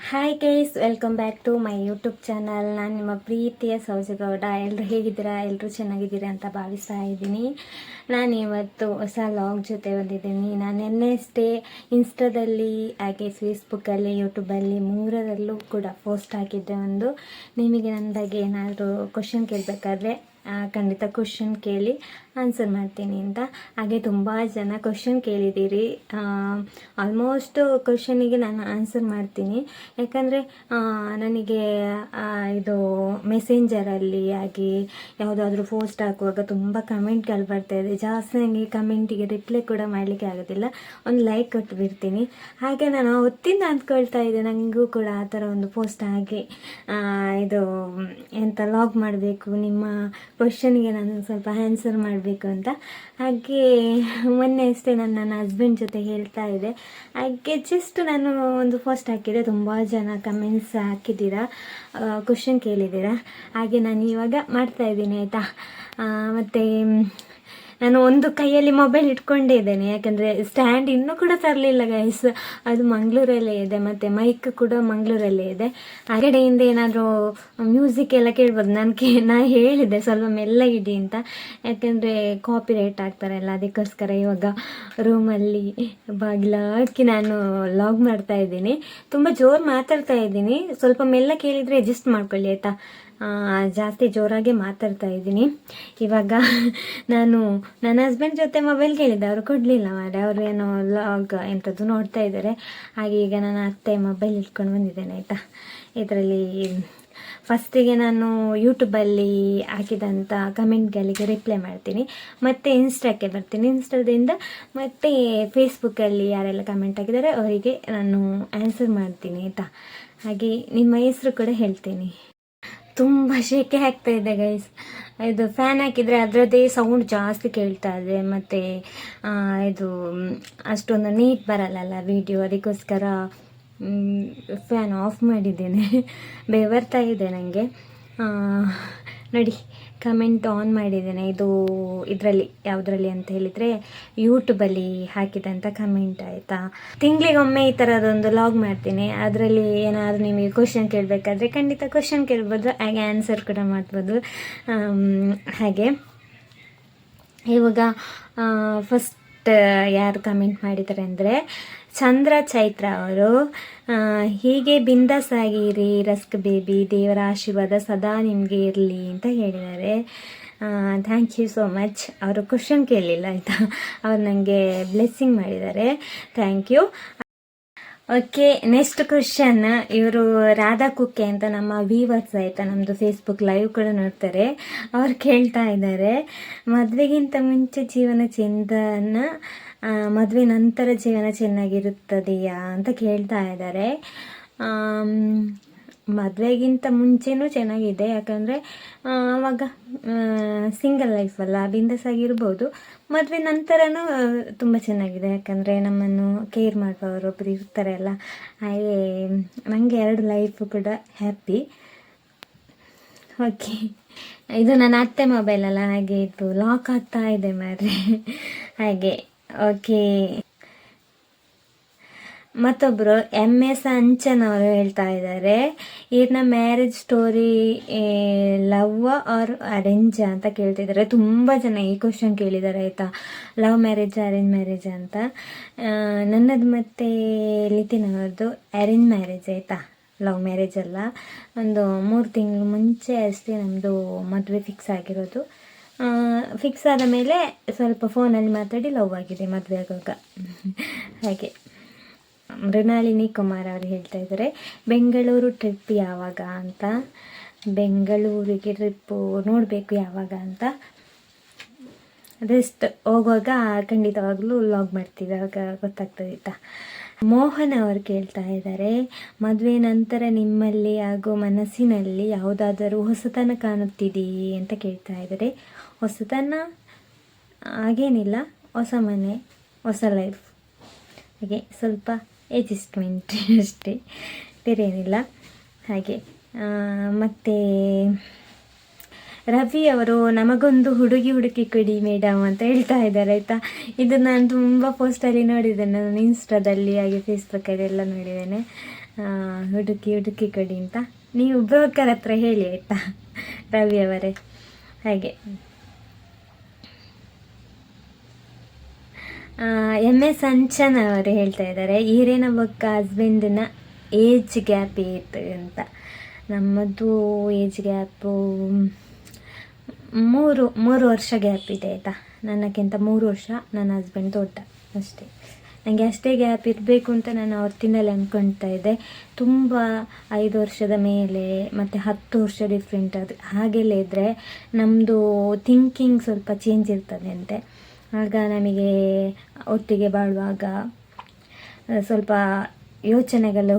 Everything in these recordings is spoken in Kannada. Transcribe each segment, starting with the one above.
Hi guys, welcome back to my YouTube channel. ನಾನು ನಿಮ್ಮ ಪ್ರೀತಿಯ ಸೌಜಗೌಡ. ಎಲ್ಲರೂ ಹೇಗಿದ್ದೀರಾ? ಎಲ್ಲರೂ ಚೆನ್ನಾಗಿದ್ದೀರಾ ಅಂತ ಭಾವಿಸ್ತಾ ಇದ್ದೀನಿ. ನಾನು ಇವತ್ತು ಹೊಸ ಲಾಗ್ ಜೊತೆ ಬಂದಿದ್ದೀನಿ. ನಾನು ನಿನ್ನೆಷ್ಟೇ ಇನ್ಸ್ಟಾದಲ್ಲಿ ಹಾಗೆ ಫೇಸ್ಬುಕ್ಕಲ್ಲಿ ಯೂಟ್ಯೂಬಲ್ಲಿ ಮೂರರಲ್ಲೂ ಕೂಡ ಪೋಸ್ಟ್ ಹಾಕಿದ್ದೆ. ನಿಮಗೆ ನನ್ನ ಬಗ್ಗೆ ಏನಾದರೂ ಕ್ವಶನ್ ಕೇಳಬೇಕಾದ್ರೆ ಖಂಡಿತ ಕ್ವಶನ್ ಕೇಳಿ ಆನ್ಸರ್ ಮಾಡ್ತೀನಿ ಅಂತ. ಹಾಗೆ ತುಂಬ ಜನ ಕ್ವಶನ್ ಕೇಳಿದ್ದೀರಿ. ಆಲ್ಮೋಸ್ಟ್ ಕ್ವಶನಿಗೆ ನಾನು ಆನ್ಸರ್ ಮಾಡ್ತೀನಿ. ಯಾಕಂದರೆ ನನಗೆ ಇದು ಮೆಸೆಂಜರಲ್ಲಿ ಆಗಿ ಯಾವುದಾದ್ರೂ ಪೋಸ್ಟ್ ಹಾಕುವಾಗ ತುಂಬ ಕಮೆಂಟ್ಗಳು ಬರ್ತಾಯಿದೆ. ಜಾಸ್ತಿ ನನಗೆ ಕಮೆಂಟಿಗೆ ರಿಪ್ಲೈ ಕೂಡ ಮಾಡಲಿಕ್ಕೆ ಆಗೋದಿಲ್ಲ. ಒಂದು ಲೈಕ್ ಕೊಟ್ಟು ಬಿಡ್ತೀನಿ. ಹಾಗೆ ನಾನು ಹೊತ್ತಿಂದ ಅಂದ್ಕೊಳ್ತಾ ಇದ್ದೆ ನನಗೂ ಕೂಡ ಆ ಥರ ಒಂದು ಪೋಸ್ಟ್ ಆಗಿ ಇದು ಎಂತ ಲಾಗ್ ಮಾಡಬೇಕು, ನಿಮ್ಮ ಕ್ವಶನ್ಗೆ ನಾನು ಸ್ವಲ್ಪ ಆನ್ಸರ್ ಮಾಡಬೇಕು ಅಂತ. ಹಾಗೆ ಮೊನ್ನೆ ಅಷ್ಟೇ ನನ್ನ ಹಸ್ಬೆಂಡ್ ಜೊತೆ ಹೇಳ್ತಾ ಇದ್ದೆ. ಹಾಗೆ ಜಸ್ಟ್ ನಾನು ಒಂದು ಪೋಸ್ಟ್ ಹಾಕಿದ್ದೆ, ತುಂಬ ಜನ ಕಮೆಂಟ್ಸ್ ಹಾಕಿದ್ದೀರಾ, ಕ್ವಶನ್ ಕೇಳಿದ್ದೀರಾ. ಹಾಗೆ ನಾನು ಇವಾಗ ಮಾಡ್ತಾಯಿದ್ದೀನಿ ಆಯಿತಾ. ಮತ್ತು ನಾನು ಒಂದು ಕೈಯಲ್ಲಿ ಮೊಬೈಲ್ ಇಟ್ಕೊಂಡೇ ಇದ್ದೇನೆ, ಯಾಕಂದರೆ ಸ್ಟ್ಯಾಂಡ್ ಇನ್ನೂ ಕೂಡ ತರಲಿಲ್ಲ ಗೈಸ್. ಅದು ಮಂಗಳೂರಲ್ಲೇ ಇದೆ, ಮತ್ತು ಮೈಕ್ ಕೂಡ ಮಂಗಳೂರಲ್ಲೇ ಇದೆ. ಹೊರಗಡೆಯಿಂದ ಏನಾದರೂ ಮ್ಯೂಸಿಕ್ ಎಲ್ಲ ಕೇಳ್ಬೋದು. ನಾ ಹೇಳಿದೆ ಸ್ವಲ್ಪ ಮೆಲ್ಲಗಿಡಿ ಅಂತ, ಯಾಕಂದರೆ ಕಾಪಿ ರೈಟ್ ಆಗ್ತಾರಲ್ಲ, ಅದಕ್ಕೋಸ್ಕರ ಇವಾಗ ರೂಮಲ್ಲಿ ಬಾಗಿಲ ಹಾಕಿ ನಾನು ಲಾಗ್ ಮಾಡ್ತಾ ಇದ್ದೀನಿ. ತುಂಬ ಜೋರು ಮಾತಾಡ್ತಾ ಇದ್ದೀನಿ, ಸ್ವಲ್ಪ ಮೆಲ್ಲ ಕೇಳಿದರೆ ಅಡ್ಜಸ್ಟ್ ಮಾಡ್ಕೊಳ್ಳಿ ಆಯಿತಾ. ಜಾಸ್ತಿ ಜೋರಾಗಿ ಮಾತಾಡ್ತಾ ಇದ್ದೀನಿ. ಇವಾಗ ನಾನು ನನ್ನ ಹಸ್ಬೆಂಡ್ ಜೊತೆ ಮೊಬೈಲ್ ಕೇಳಿದ್ದೆ, ಅವರು ಕೊಡಲಿಲ್ಲ ಮಾರೆ. ಅವರು ಏನೋ ಲಾಗ್ ಎಂಥದ್ದು ನೋಡ್ತಾ ಇದ್ದಾರೆ. ಹಾಗೆ ಈಗ ನನ್ನ ಅತ್ತೆ ಮೊಬೈಲ್ ಇಟ್ಕೊಂಡು ಬಂದಿದ್ದೇನೆ ಆಯಿತಾ. ಇದರಲ್ಲಿ ಫಸ್ಟಿಗೆ ನಾನು ಯೂಟ್ಯೂಬಲ್ಲಿ ಹಾಕಿದಂಥ ಕಮೆಂಟ್ಗಳಿಗೆ ರಿಪ್ಲೈ ಮಾಡ್ತೀನಿ, ಮತ್ತು ಇನ್ಸ್ಟಾಕ್ಕೆ ಬರ್ತೀನಿ. ಇನ್ಸ್ಟಾದಿಂದ ಮತ್ತು ಫೇಸ್ಬುಕ್ಕಲ್ಲಿ ಯಾರೆಲ್ಲ ಕಮೆಂಟ್ ಹಾಕಿದ್ದಾರೆ ಅವರಿಗೆ ನಾನು ಆನ್ಸರ್ ಮಾಡ್ತೀನಿ ಆಯಿತಾ. ಹಾಗೆ ನಿಮ್ಮ ಹೆಸರು ಕೂಡ ಹೇಳ್ತೀನಿ. ತುಂಬ ಶೆಕೆ ಆಗ್ತಾ ಇದೆ ಗೈಸ್. ಇದು ಫ್ಯಾನ್ ಹಾಕಿದರೆ ಅದರದ್ದೇ ಸೌಂಡ್ ಜಾಸ್ತಿ ಕೇಳ್ತಾ ಇದೆ, ಮತ್ತು ಇದು ಅಷ್ಟೊಂದು ನೀಟ್ ಬರಲ್ಲ ವಿಡಿಯೋ. ಅದಕ್ಕೋಸ್ಕರ ಫ್ಯಾನ್ ಆಫ್ ಮಾಡಿದ್ದೇನೆ. ಬೆವರ್ತಾ ಇದೆ ನನಗೆ. ನೋಡಿ, ಕಮೆಂಟ್ ಆನ್ ಮಾಡಿದ್ದೇನೆ. ಇದು ಇದರಲ್ಲಿ ಯಾವುದರಲ್ಲಿ ಅಂತ ಹೇಳಿದರೆ ಯೂಟ್ಯೂಬಲ್ಲಿ ಹಾಕಿದಂಥ ಕಮೆಂಟ್ ಆಯಿತಾ. ತಿಂಗಳಿಗೊಮ್ಮೆ ಈ ಥರದೊಂದು ಲಾಗ್ ಮಾಡ್ತೀನಿ. ಅದರಲ್ಲಿ ಏನಾದರೂ ನಿಮಗೆ ಕ್ವಶನ್ ಕೇಳಬೇಕಾದ್ರೆ ಖಂಡಿತ ಕ್ವಶನ್ ಕೇಳ್ಬೋದು, ಹಾಗೆ ಆನ್ಸರ್ ಕೂಡ ಮಾಡ್ಬೋದು. ಹಾಗೆ ಇವಾಗ ಫಸ್ಟ್ ಯಾರು ಕಮೆಂಟ್ ಮಾಡಿದ್ದಾರೆ ಅಂದರೆ ಚಂದ್ರ ಚೈತ್ರ ಅವರು. ಹೀಗೆ ಬಿಂದಾಸ್ ಆಗಿರಿ ರಸ್ಕ್ ಬೇಬಿ, ದೇವರ ಆಶೀರ್ವಾದ ಸದಾ ನಿಮಗೆ ಇರಲಿ ಅಂತ ಹೇಳಿದ್ದಾರೆ. Thank you so much. ಅವರು ಕ್ವಶನ್ ಕೇಳಲಿಲ್ಲ ಆಯಿತಾ, ಅವ್ರು ನನಗೆ ಬ್ಲೆಸ್ಸಿಂಗ್ ಮಾಡಿದ್ದಾರೆ. Thank you. Okay, next question. ಇವರು ರಾಧಾ ಕುಕ್ಕೆ ಅಂತ ನಮ್ಮ ವ್ಯೂವರ್ಸ್ ಆಯಿತಾ, ನಮ್ಮದು ಫೇಸ್ಬುಕ್ ಲೈವ್ ಕೂಡ ನೋಡ್ತಾರೆ. ಅವ್ರು ಕೇಳ್ತಾ ಇದ್ದಾರೆ, ಮದುವೆಗಿಂತ ಮುಂಚೆ ಜೀವನ ಚೆಂದನ, ಮದುವೆ ನಂತರ ಜೀವನ ಚೆನ್ನಾಗಿರುತ್ತದೆಯಾ ಅಂತ ಕೇಳ್ತಾ ಇದ್ದಾರೆ. ಮದುವೆಗಿಂತ ಮುಂಚೆನೂ ಚೆನ್ನಾಗಿದೆ, ಯಾಕಂದರೆ ಆವಾಗ ಸಿಂಗಲ್ ಲೈಫಲ್ಲ, ಬಿಂದಾಸ್ ಆಗಿರ್ಬೋದು. ಮದುವೆ ನಂತರನೂ ತುಂಬ ಚೆನ್ನಾಗಿದೆ, ಯಾಕಂದರೆ ನಮ್ಮನ್ನು ಕೇರ್ ಮಾಡುವವರು ಒಬ್ಬರು ಇರ್ತಾರೆ ಅಲ್ಲ. ಹಾಗೆ ನನಗೆ 2 ಲೈಫು ಕೂಡ ಹ್ಯಾಪಿ. ಓಕೆ, ಇದು ನನ್ನ ಅತ್ತೆ ಮೊಬೈಲ್ ಅಲ್ಲ, ಹಾಗೆ ಇದು ಲಾಕ್ ಆಗ್ತಾ ಇದೆ ಮಾರ್ರೆ. ಹಾಗೆ ಓಕೆ, ಮತ್ತೊಬ್ಬರು MS ಅಂಚನ್ ಅವರು ಹೇಳ್ತಾ ಇದ್ದಾರೆ, ಇವ್ರನ್ನ marriage story love or arrange ಅಂತ ಕೇಳ್ತಿದ್ದಾರೆ. ತುಂಬ ಜನ ಈ ಕ್ವಶನ್ ಕೇಳಿದ್ದಾರೆ ಆಯಿತಾ, ಲವ್ ಮ್ಯಾರೇಜ್ ಅರೇಂಜ್ ಮ್ಯಾರೇಜ್ ಅಂತ. ನನ್ನದು ಮತ್ತು ಲಿತಿನ್ ಅವ್ರದ್ದು ಅರೇಂಜ್ ಮ್ಯಾರೇಜ್ ಆಯಿತಾ, ಲವ್ ಮ್ಯಾರೇಜ್ ಅಲ್ಲ. ಒಂದು 3 ತಿಂಗಳು ಮುಂಚೆ ಅಷ್ಟೇ ನಮ್ಮದು ಮದುವೆ ಫಿಕ್ಸ್ ಆಗಿರೋದು. ಫಿಕ್ಸ್ ಆದ ಮೇಲೆ ಸ್ವಲ್ಪ ಫೋನಲ್ಲಿ ಮಾತಾಡಿ ಲವ್ ಆಗಿದೆ ಮದುವೆ ಆಗುವಾಗ. ಹಾಗೆ ಮೃಣಾಲಿನಿ ಕುಮಾರ್ ಅವರು ಹೇಳ್ತಾ ಇದ್ದಾರೆ, ಬೆಂಗಳೂರು ಟ್ರಿಪ್ ಯಾವಾಗ ಅಂತ. ಬೆಂಗಳೂರಿಗೆ ಟ್ರಿಪ್ಪು ನೋಡಬೇಕು ಯಾವಾಗ ಅಂತ. ರೆಸ್ಟ್ ಹೋಗುವಾಗ ಖಂಡಿತವಾಗ್ಲೂ ಲಾಗ್ ಮಾಡ್ತೀವಿ, ಆವಾಗ ಗೊತ್ತಾಗ್ತದಿತ್ತಾ. ಮೋಹನ್ ಅವರು ಕೇಳ್ತಾ ಇದ್ದಾರೆ, ಮದುವೆ ನಂತರ ನಿಮ್ಮಲ್ಲಿ ಹಾಗೂ ಮನಸ್ಸಿನಲ್ಲಿ ಯಾವುದಾದರೂ ಹೊಸತನ ಕಾಣುತ್ತಿದೆಯೇ ಅಂತ ಕೇಳ್ತಾ ಇದ್ದಾರೆ. ಹೊಸತನ ಹಾಗೇನಿಲ್ಲ, ಹೊಸ ಮನೆ, ಹೊಸ ಲೈಫ್, ಹಾಗೆ ಸ್ವಲ್ಪ ಅಡ್ಜಸ್ಟ್ಮೆಂಟ್ ಅಷ್ಟೇ, ಬೇರೆ ಏನಿಲ್ಲ. ಹಾಗೆ ಮತ್ತು ರವಿ ಅವರು ನಮಗೊಂದು ಹುಡುಗಿ ಹುಡುಕಿ ಕೊಡಿ ಮೇಡಮ್ ಅಂತ ಹೇಳ್ತಾ ಇದ್ದಾರೆ ಆಯಿತಾ. ಇದು ನಾನು ತುಂಬ ಪೋಸ್ಟಲ್ಲಿ ನೋಡಿದ್ದೇನೆ, ನಾನು ಇನ್ಸ್ಟಾದಲ್ಲಿ ಹಾಗೆ ಫೇಸ್ಬುಕ್ಕಲ್ಲಿ ಎಲ್ಲ ನೋಡಿದ್ದೇನೆ. ಹುಡುಕಿ ಹುಡುಕಿ ಕೊಡಿ ಅಂತ ನೀವು ಬ್ರೋಕರ್ ಹತ್ರ ಹೇಳಿ ಆಯಿತಾ ರವಿ ಅವರೇ. ಹಾಗೆ ಸಂಚನ ಅವರು ಹೇಳ್ತಾ ಇದ್ದಾರೆ, ಈರೇನ ಬೊಕ್ಕ ಹಸ್ಬೆಂಡಿನ ಏಜ್ ಗ್ಯಾಪ್ ಏತು ಅಂತ. ನಮ್ಮದು ಏಜ್ ಗ್ಯಾಪು 3 ವರ್ಷ ಗ್ಯಾಪ್ ಇದೆ ಆಯಿತಾ. ನನಗಿಂತ 3 ವರ್ಷ ನನ್ನ ಹಸ್ಬೆಂಡ್ ದೊಡ್ಡ ಅಷ್ಟೇ. ನನಗೆ ಅಷ್ಟೇ ಗ್ಯಾಪ್ ಇರಬೇಕು ಅಂತ ನಾನು ಅವತ್ತಿನಲ್ಲಿ ಅಂದ್ಕೊಳ್ತಾ ಇದ್ದೆ. ತುಂಬ 5 ವರ್ಷದ ಮೇಲೆ ಮತ್ತು 10 ವರ್ಷ ಡಿಫ್ರೆಂಟ್ ಅದು ಹಾಗೆಲ್ಲ ಇದ್ದರೆ ನಮ್ಮದು ಥಿಂಕಿಂಗ್ ಸ್ವಲ್ಪ ಚೇಂಜ್ ಇರ್ತದೆ ಅಂತೆ. ಆಗ ನಮಗೆ ಒಟ್ಟಿಗೆ ಬಾಳುವಾಗ ಸ್ವಲ್ಪ ಯೋಚನೆಗಳು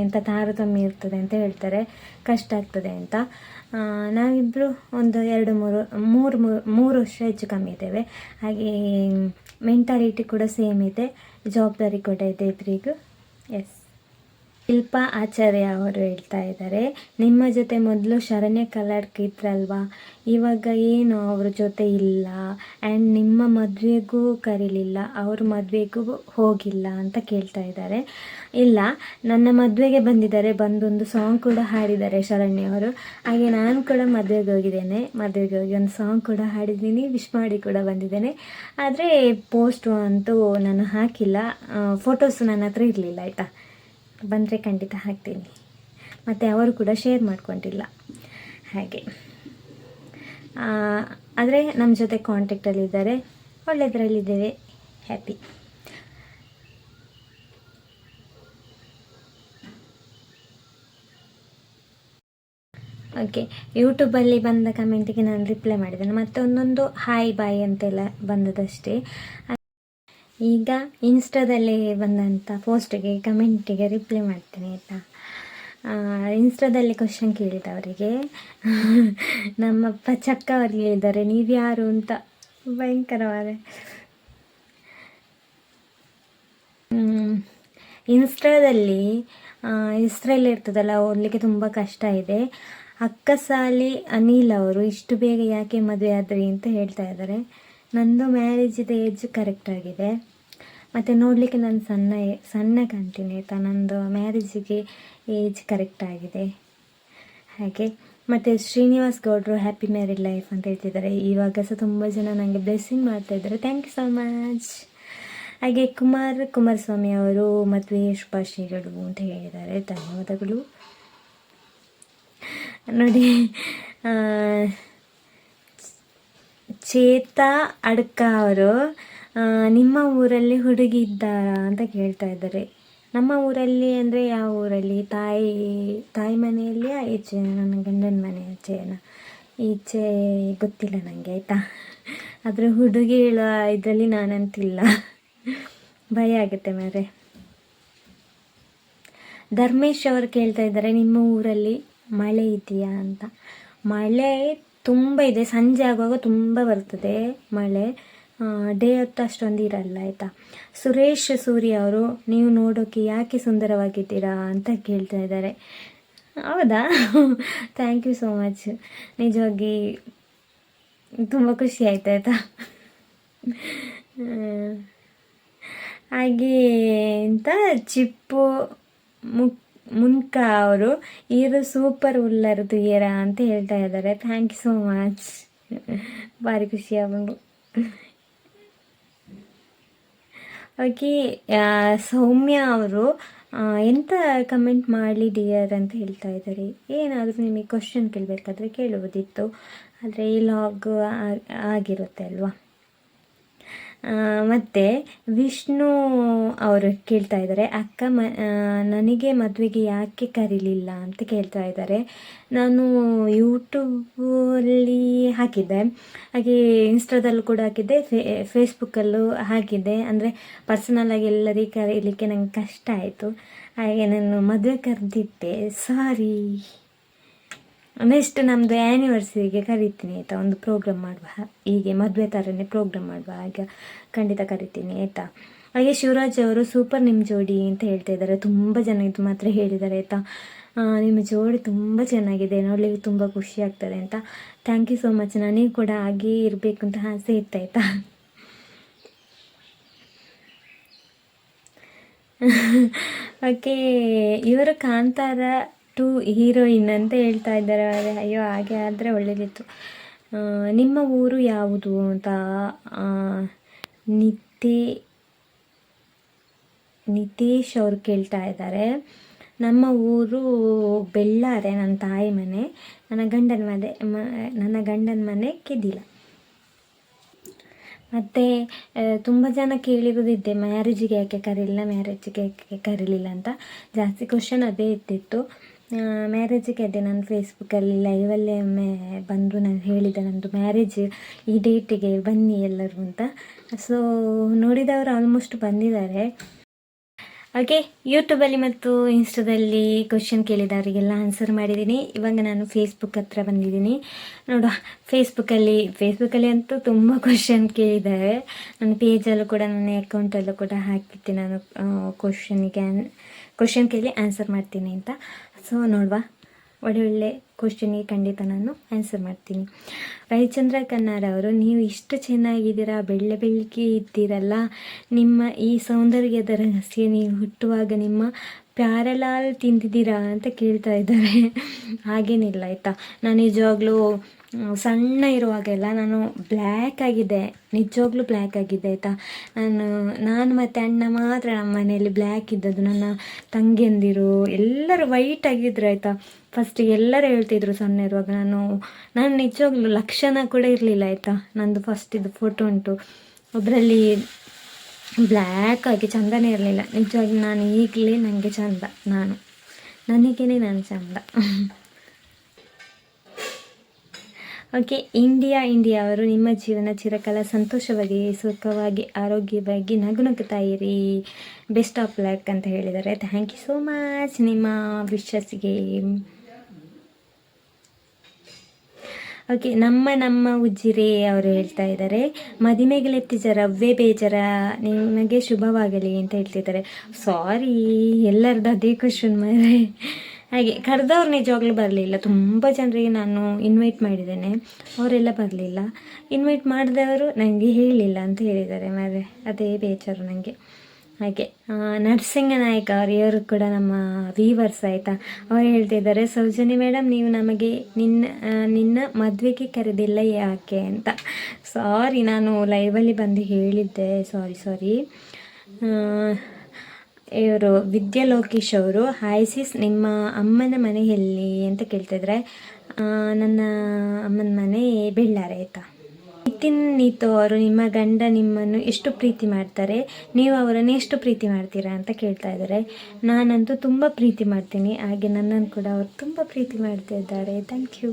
ಎಂಥ ತಾರತಮ್ಯ ಇರ್ತದೆ ಅಂತ ಹೇಳ್ತಾರೆ, ಕಷ್ಟ ಆಗ್ತದೆ ಅಂತ. ನಾವಿಬ್ಬರು ಒಂದು 2-3 ವರ್ಷ ಹೆಚ್ಚು ಕಮ್ಮಿ ಇದ್ದೇವೆ. ಹಾಗೆ ಮೆಂಟಾಲಿಟಿ ಕೂಡ ಸೇಮ್ ಇದೆ, ಜವಾಬ್ದಾರಿ ಕೂಡ ಇದೆ ಇಬ್ಬರಿಗೂ. ಎಸ್. ಶಿಲ್ಪಾ ಆಚಾರ್ಯ ಅವರು ಹೇಳ್ತಾ ಇದ್ದಾರೆ, ನಿಮ್ಮ ಜೊತೆ ಮೊದಲು ಶರಣ್ಯ ಕಲ್ಲಡ್ಕ ಇದ್ರಲ್ವಾ, ಇವಾಗ ಏನು ಅವ್ರ ಜೊತೆ ಇಲ್ಲ, ಆ್ಯಂಡ್ ನಿಮ್ಮ ಮದುವೆಗೂ ಕರೀಲಿಲ್ಲ, ಅವ್ರ ಮದುವೆಗೂ ಹೋಗಿಲ್ಲ ಅಂತ ಕೇಳ್ತಾ ಇದ್ದಾರೆ. ಇಲ್ಲ, ನನ್ನ ಮದುವೆಗೆ ಬಂದಿದ್ದಾರೆ, ಬಂದೊಂದು ಸಾಂಗ್ ಕೂಡ ಹಾಡಿದ್ದಾರೆ ಶರಣ್ಯ ಅವರು. ಹಾಗೆ ನಾನು ಕೂಡ ಮದುವೆಗೆ ಹೋಗಿದ್ದೇನೆ, ಮದುವೆಗೆ ಹೋಗಿ ಒಂದು ಸಾಂಗ್ ಕೂಡ ಹಾಡಿದ್ದೀನಿ, ವಿಶ್ ಮಾಡಿ ಕೂಡ ಬಂದಿದ್ದೇನೆ. ಆದರೆ ಪೋಸ್ಟು ಅಂತೂ ನಾನು ಹಾಕಿಲ್ಲ, ಫೋಟೋಸು ನನ್ನ ಹತ್ರ ಇರಲಿಲ್ಲ ಆಯಿತಾ. ಬಂದರೆ ಖಂಡಿತ ಹಾಕ್ತೀನಿ. ಮತ್ತು ಅವರು ಕೂಡ ಶೇರ್ ಮಾಡ್ಕೊಂಡಿಲ್ಲ ಹಾಗೆ. ಆದರೆ ನಮ್ಮ ಜೊತೆ ಕಾಂಟ್ಯಾಕ್ಟಲ್ಲಿದ್ದಾರೆ, ಒಳ್ಳೆಯದರಲ್ಲಿದ್ದೇವೆ, ಹ್ಯಾಪಿ. ಓಕೆ, ಯೂಟ್ಯೂಬಲ್ಲಿ ಬಂದ ಕಮೆಂಟಿಗೆ ನಾನು ರಿಪ್ಲೈ ಮಾಡಿದ್ದೇನೆ, ಮತ್ತು ಒಂದೊಂದು ಹಾಯ್ ಬಾಯ್ ಅಂತೆಲ್ಲ ಬಂದದಷ್ಟೇ. ಈಗ ಇನ್ಸ್ಟಾದಲ್ಲಿ ಬಂದಂಥ ಪೋಸ್ಟಿಗೆ ಕಮೆಂಟಿಗೆ ರಿಪ್ಲೈ ಮಾಡ್ತೀನಿ ಆಯಿತಾ. ಇನ್ಸ್ಟಾದಲ್ಲಿ ಕ್ವಶನ್ ಕೇಳಿದವರಿಗೆ ನಮ್ಮಪ್ಪ ಚಕ್ಕ ಅವ್ರಿಗೆ ಹೇಳಿದ್ದಾರೆ, ನೀವು ಯಾರು ಅಂತ. ಭಯಂಕರವಾದ ಇನ್ಸ್ಟಾದಲ್ಲಿ ಹೆಸರೆಲ್ಲ ಇರ್ತದಲ್ಲ, ಓದಲಿಕ್ಕೆ ತುಂಬ ಕಷ್ಟ ಇದೆ. ಅಕ್ಕಸಾಲಿ ಅನಿಲ್ ಅವರು ಇಷ್ಟು ಬೇಗ ಯಾಕೆ ಮದುವೆ ಆದ್ರಿ ಅಂತ ಹೇಳ್ತಾ ಇದ್ದಾರೆ. ನಂದು ಮ್ಯಾರೇಜಿದ ಏಜ್ ಕರೆಕ್ಟಾಗಿದೆ, ಮತ್ತು ನೋಡಲಿಕ್ಕೆ ನಾನು ಸಣ್ಣ ಕಾಣ್ತೀನಿ ಆಯಿತಾ. ನಂದು ಮ್ಯಾರೇಜಿಗೆ ಏಜ್ ಕರೆಕ್ಟಾಗಿದೆ ಹಾಗೆ. ಮತ್ತು ಶ್ರೀನಿವಾಸ್ ಗೌಡ್ರು ಹ್ಯಾಪಿ ಮ್ಯಾರಿಡ್ ಲೈಫ್ ಅಂತ ಹೇಳ್ತಿದ್ದಾರೆ. ಇವಾಗ ಸಹ ತುಂಬ ಜನ ನನಗೆ ಬ್ಲೆಸ್ಸಿಂಗ್ ಮಾಡ್ತಾಯಿದ್ದಾರೆ, ಥ್ಯಾಂಕ್ ಯು ಸೊ ಮಚ್. ಹಾಗೆ ಕುಮಾರಸ್ವಾಮಿ ಅವರು ಮದುವೆ ಶುಭಾಶಯಗಳು ಅಂತ ಹೇಳಿದ್ದಾರೆ, ಧನ್ಯವಾದಗಳು. ನೋಡಿ, ಚೇತಾ ಅಡ್ಕ ಅವರು ನಿಮ್ಮ ಊರಲ್ಲಿ ಹುಡುಗಿ ಇದ್ದಾರಾ ಅಂತ ಕೇಳ್ತಾ ಇದ್ದಾರೆ. ನಮ್ಮ ಊರಲ್ಲಿ ಅಂದರೆ ಯಾವ ಊರಲ್ಲಿ? ತಾಯಿ ಮನೆಯಲ್ಲಿಯಾ ಈಚೆ ನನ್ನ ಗಂಡನ ಮನೆ ಆಚೆನ? ಈಚೆ ಗೊತ್ತಿಲ್ಲ ನನಗೆ ಆಯಿತಾ. ಆದರೆ ಹುಡುಗಿ ಹೇಳುವ ಇದರಲ್ಲಿ ನಾನಂತಿಲ್ಲ, ಭಯ ಆಗುತ್ತೆ ಮಾರೆ. ಧರ್ಮೇಶ್ ಅವರು ಕೇಳ್ತಾ ಇದ್ದಾರೆ, ನಿಮ್ಮ ಊರಲ್ಲಿ ಮಳೆ ಇದೆಯಾ ಅಂತ. ಮಳೆ ತುಂಬ ಇದೆ, ಸಂಜೆ ಆಗುವಾಗ ತುಂಬ ಬರ್ತದೆ ಮಳೆ, ಡೇ ಹೊತ್ತು ಅಷ್ಟೊಂದು ಇರಲ್ಲ ಆಯಿತಾ. ಸುರೇಶ್ ಸೂರ್ಯ ಅವರು, ನೀವು ನೋಡೋಕ್ಕೆ ಯಾಕೆ ಸುಂದರವಾಗಿದ್ದೀರಾ ಅಂತ ಕೇಳ್ತಾ ಇದ್ದಾರೆ. ಹೌದಾ, ಥ್ಯಾಂಕ್ ಯು ಸೋ ಮಚ್. ನಿಜವಾಗಿ ತುಂಬ ಖುಷಿ ಆಯ್ತಾಯ್ತಾ. ಹಾಗೆ ಎಂತ ಚಿಪ್ಪು ಮುನ್ಕ ಅವರು, ಇದು ಸೂಪರ್ ಉಲ್ಲರು ತುಯ್ಯರ ಅಂತ ಹೇಳ್ತಾ ಇದ್ದಾರೆ. ಥ್ಯಾಂಕ್ ಯು ಸೋ ಮಚ್, ಭಾರಿ ಖುಷಿ ಆಗೋದು. ಓಕೆ, ಸೌಮ್ಯ ಅವರು ಎಂತ ಕಮೆಂಟ್ ಮಾಡಲಿ ಡಿಯರ್ ಅಂತ ಹೇಳ್ತಾ ಇದ್ದಾರೆ. ಏನಾದರೂ ನಿಮಗೆ ಕ್ವಶನ್ ಕೇಳಬೇಕಾದ್ರೆ ಕೇಳುವುದಿತ್ತು, ಆದರೆ ಈ ಲಾಗ್ ಆಗಿರುತ್ತೆ ಅಲ್ವಾ. ಮತ್ತು ವಿಷ್ಣು ಅವರು ಕೇಳ್ತಾ ಇದ್ದಾರೆ, ಅಕ್ಕ ನನಗೆ ಮದುವೆಗೆ ಯಾಕೆ ಕರೀಲಿಲ್ಲ ಅಂತ ಕೇಳ್ತಾ ಇದ್ದಾರೆ. ನಾನು ಯೂಟ್ಯೂಬಲ್ಲಿ ಹಾಕಿದ್ದೆ, ಹಾಗೆ ಇನ್ಸ್ಟಾದಲ್ಲೂ ಕೂಡ ಹಾಕಿದ್ದೆ, ಫೇಸ್ಬುಕ್ಕಲ್ಲೂ ಹಾಕಿದ್ದೆ. ಅಂದರೆ ಪರ್ಸನಲಾಗಿ ಎಲ್ಲರಿಗೆ ಕರೀಲಿಕ್ಕೆ ನಂಗೆ ಕಷ್ಟ ಆಯಿತು, ಹಾಗೆ ನಾನು ಮದುವೆ ಕರೆದಿದ್ದೆ, ಸಾರಿ. ನೆಕ್ಸ್ಟ್ ನಮ್ಮದು ಆ್ಯನಿವರ್ಸರಿಗೆ ಕರಿತೀನಿ ಆಯಿತಾ, ಒಂದು ಪ್ರೋಗ್ರಾಮ್ ಮಾಡುವ, ಹೀಗೆ ಮದುವೆ ಥರನೇ ಪ್ರೋಗ್ರಾಮ್ ಮಾಡುವ, ಆಗ ಖಂಡಿತ ಕರಿತೀನಿ ಆಯಿತಾ. ಹಾಗೆ ಶಿವರಾಜ್ ಅವರು ಸೂಪರ್ ನಿಮ್ಮ ಜೋಡಿ ಅಂತ ಹೇಳ್ತಾ ಇದ್ದಾರೆ. ತುಂಬ ಜನ ಇದು ಮಾತ್ರ ಹೇಳಿದ್ದಾರೆ ಆಯಿತಾ, ನಿಮ್ಮ ಜೋಡಿ ತುಂಬ ಚೆನ್ನಾಗಿದೆ, ನೋಡಲಿಕ್ಕೆ ತುಂಬ ಖುಷಿ ಆಗ್ತದೆ ಅಂತ. Thank you so much. ನನಗೆ ಕೂಡ ಹಾಗೆ ಇರಬೇಕು ಅಂತ ಆಸೆ ಇತ್ತು ಆಯಿತಾ. ಓಕೆ, ಇವರು ಕಾಂತಾರ 2 ಹೀರೋಯಿನ್ ಅಂತ ಹೇಳ್ತಾ ಇದ್ದಾರೆ. ಅಯ್ಯೋ, ಹಾಗೆ ಆದರೆ ಒಳ್ಳೆಯದಿತ್ತು. ನಿಮ್ಮ ಊರು ಯಾವುದು ಅಂತ ನಿತೇಶ್ ಅವರು ಕೇಳ್ತಾ ಇದ್ದಾರೆ. ನಮ್ಮ ಊರು ಬೆಳ್ಳಾರೆ, ನನ್ನ ತಾಯಿ ಮನೆ. ನನ್ನ ಗಂಡನ ಮನೆ ಕೆದಿಲ. ಮತ್ತು ತುಂಬ ಜನ ಕೇಳಿರೋದಿದ್ದೆ, ಮ್ಯಾರೇಜಿಗೆ ಯಾಕೆ ಕರೀಲಿಲ್ಲ ಅಂತ. ಜಾಸ್ತಿ ಕ್ವಶನ್ ಅದೇ ಇತ್ತಿತ್ತು. ಮ್ಯಾರೇಜಿಗೆ ಅದೇ ನಾನು ಫೇಸ್ಬುಕ್ಕಲ್ಲಿ ಲೈವಲ್ಲೇ ಒಮ್ಮೆ ಬಂದು ನಾನು ಹೇಳಿದೆ, ನನ್ನದು ಮ್ಯಾರೇಜ್ ಈ ಡೇಟಿಗೆ ಬನ್ನಿ ಎಲ್ಲರೂ ಅಂತ. ಸೊ ನೋಡಿದವರು ಆಲ್ಮೋಸ್ಟ್ ಬಂದಿದ್ದಾರೆ. ಹಾಗೆ ಯೂಟ್ಯೂಬಲ್ಲಿ ಮತ್ತು ಇನ್ಸ್ಟಾದಲ್ಲಿ ಕ್ವಶನ್ ಕೇಳಿದವರಿಗೆಲ್ಲ ಆನ್ಸರ್ ಮಾಡಿದ್ದೀನಿ. ಇವಾಗ ನಾನು ಫೇಸ್ಬುಕ್ ಹತ್ರ ಬಂದಿದ್ದೀನಿ. ನೋಡುವ, ಫೇಸ್ಬುಕ್ಕಲ್ಲಿ ಅಂತೂ ತುಂಬ ಕ್ವಶನ್ ಕೇಳಿದ್ದಾರೆ. ನನ್ನ ಪೇಜಲ್ಲೂ ಕೂಡ, ನನ್ನ ಅಕೌಂಟಲ್ಲೂ ಕೂಡ ಹಾಕಿದ್ದೆ ನಾನು ಕ್ವಶನ್ ಕೇಳಿ ಆನ್ಸರ್ ಮಾಡ್ತೀನಿ ಅಂತ. ಸೊ ನೋಡುವ, ಒಳ್ಳೆ ಕ್ವಶನಿಗೆ ಖಂಡಿತ ನಾನು ಆನ್ಸರ್ ಮಾಡ್ತೀನಿ. ರವಿಚಂದ್ರ ಕನ್ನಾರ್ ಅವರು, ನೀವು ಇಷ್ಟು ಚೆನ್ನಾಗಿದ್ದೀರಾ, ಬೆಳ್ಳಗೆ ಇದ್ದೀರಲ್ಲ, ನಿಮ್ಮ ಈ ಸೌಂದರ್ಯದ ರಹಸ್ಯ, ನೀವು ಹುಟ್ಟುವಾಗ ನಿಮ್ಮ ಪ್ಯಾರಲಾಲ್ ತಿಂದಿದ್ದೀರಾ ಅಂತ ಕೇಳ್ತಾ ಇದ್ದಾರೆ. ಹಾಗೇನಿಲ್ಲ ಆಯಿತಾ. ನಾನು ನಿಜವಾಗ್ಲೂ ಸಣ್ಣ ಇರುವಾಗೆಲ್ಲ ನಾನು ಬ್ಲ್ಯಾಕ್ ಆಗಿದ್ದೆ, ನಿಜವಾಗ್ಲೂ ಬ್ಲ್ಯಾಕ್ ಆಗಿದ್ದೆ ಆಯಿತಾ. ನಾನು ಮತ್ತು ಅಣ್ಣ ಮಾತ್ರ ನಮ್ಮ ಮನೆಯಲ್ಲಿ ಬ್ಲ್ಯಾಕ್ ಇದ್ದದ್ದು. ನನ್ನ ತಂಗಿಯಂದಿರು ಎಲ್ಲರೂ ವೈಟ್ ಆಗಿದ್ರು ಆಯಿತಾ. ಫಸ್ಟಿಗೆ ಎಲ್ಲರೂ ಹೇಳ್ತಿದ್ರು ಸಣ್ಣ ಇರುವಾಗ. ನಾನು ನಿಜವಾಗ್ಲೂ ಲಕ್ಷಣ ಕೂಡ ಇರಲಿಲ್ಲ ಆಯಿತಾ. ನಂದು ಫಸ್ಟಿದ್ದು ಫೋಟೋ ಉಂಟು, ಅದರಲ್ಲಿ ಬ್ಲ್ಯಾಕ್ ಆಗಿ ಚಂದನೇ ಇರಲಿಲ್ಲ. ನಿಜವಾಗಿ ನಾನು ಈಗಲೇ ನನಗೆ ಚಂದ, ನನಗೇನೆ ನಾನು ಚಂದ. ಓಕೆ, ಇಂಡಿಯಾ ಅವರು, ನಿಮ್ಮ ಜೀವನ ಚಿರಕಾಲ ಸಂತೋಷವಾಗಿ, ಸುಖವಾಗಿ, ಆರೋಗ್ಯವಾಗಿ ನಗುತ್ತಾ ಇರಿ, ಬೆಸ್ಟ್ ಆಫ್ ಲಕ್ ಅಂತ ಹೇಳಿದ್ದಾರೆ. ಥ್ಯಾಂಕ್ ಯು ಸೋ ಮಚ್ ನಿಮ್ಮ ವಿಶ್ವಾಸಿಗೆ. ಓಕೆ, ನಮ್ಮ ಉಜ್ಜಿರೆ ಅವರು ಹೇಳ್ತಾ ಇದ್ದಾರೆ, ಮದಿಮೆಗೆಲೆತ್ತಿಜ ರವ್ವೆ ಬೇಜಾರ, ನಿಮಗೆ ಶುಭವಾಗಲಿ ಅಂತ ಹೇಳ್ತಿದ್ದಾರೆ. ಸಾರಿ, ಎಲ್ಲರದ್ದು ಅದೇ ಕ್ವಶನ್ ಮಾರೆ. ಹಾಗೆ ಕರೆದವ್ರು ನಿಜವಾಗ್ಲೂ ಬರಲಿಲ್ಲ. ತುಂಬ ಜನರಿಗೆ ನಾನು ಇನ್ವೈಟ್ ಮಾಡಿದ್ದೇನೆ, ಅವರೆಲ್ಲ ಬರಲಿಲ್ಲ. ಇನ್ವೈಟ್ ಮಾಡಿದವರು ನನಗೆ ಹೇಳಿಲ್ಲ ಅಂತ ಹೇಳಿದ್ದಾರೆ ಮಾರೆ, ಅದೇ ಬೇಜಾರು ನನಗೆ. ಹಾಗೆ ನರಸಿಂಗ ನಾಯಕ ಇವರು ಕೂಡ ನಮ್ಮ ವೀವರ್ಸ್ ಆಯಿತಾ. ಅವರು ಹೇಳ್ತಿದ್ದಾರೆ, ಸೌಜನ್ಯ ಮೇಡಮ್, ನೀವು ನಮಗೆ ನಿನ್ನ ಮದುವೆಗೆ ಕರೆದಿಲ್ಲ ಯಾಕೆ ಅಂತ. ಸಾರಿ, ನಾನು ಲೈವಲ್ಲಿ ಬಂದು ಹೇಳಿದ್ದೆ, ಸಾರಿ. ಇವರು ವಿದ್ಯಾ ಲೋಕೇಶ್ ಅವರು, ಹಾಯ್ ಸಿಸ್, ನಿಮ್ಮ ಅಮ್ಮನ ಮನೆ ಎಲ್ಲಿ ಅಂತ ಕೇಳ್ತಿದ್ರೆ. ನನ್ನ ಅಮ್ಮನ ಮನೆ ಬೆಳ್ಳಾರೆ ಆಯಿತಾ. ನೀತು ಅವರು, ನಿಮ್ಮ ಗಂಡ ನಿಮ್ಮನ್ನು ಎಷ್ಟು ಪ್ರೀತಿ ಮಾಡ್ತಾರೆ, ನೀವು ಅವರನ್ನು ಎಷ್ಟು ಪ್ರೀತಿ ಮಾಡ್ತೀರಾ ಅಂತ ಕೇಳ್ತಾ ಇದ್ದಾರೆ. ನಾನಂತೂ ತುಂಬ ಪ್ರೀತಿ ಮಾಡ್ತೀನಿ, ಹಾಗೆ ನನ್ನನ್ನು ಕೂಡ ಅವರು ತುಂಬ ಪ್ರೀತಿ ಮಾಡ್ತಾ ಇದ್ದಾರೆ. Thank you.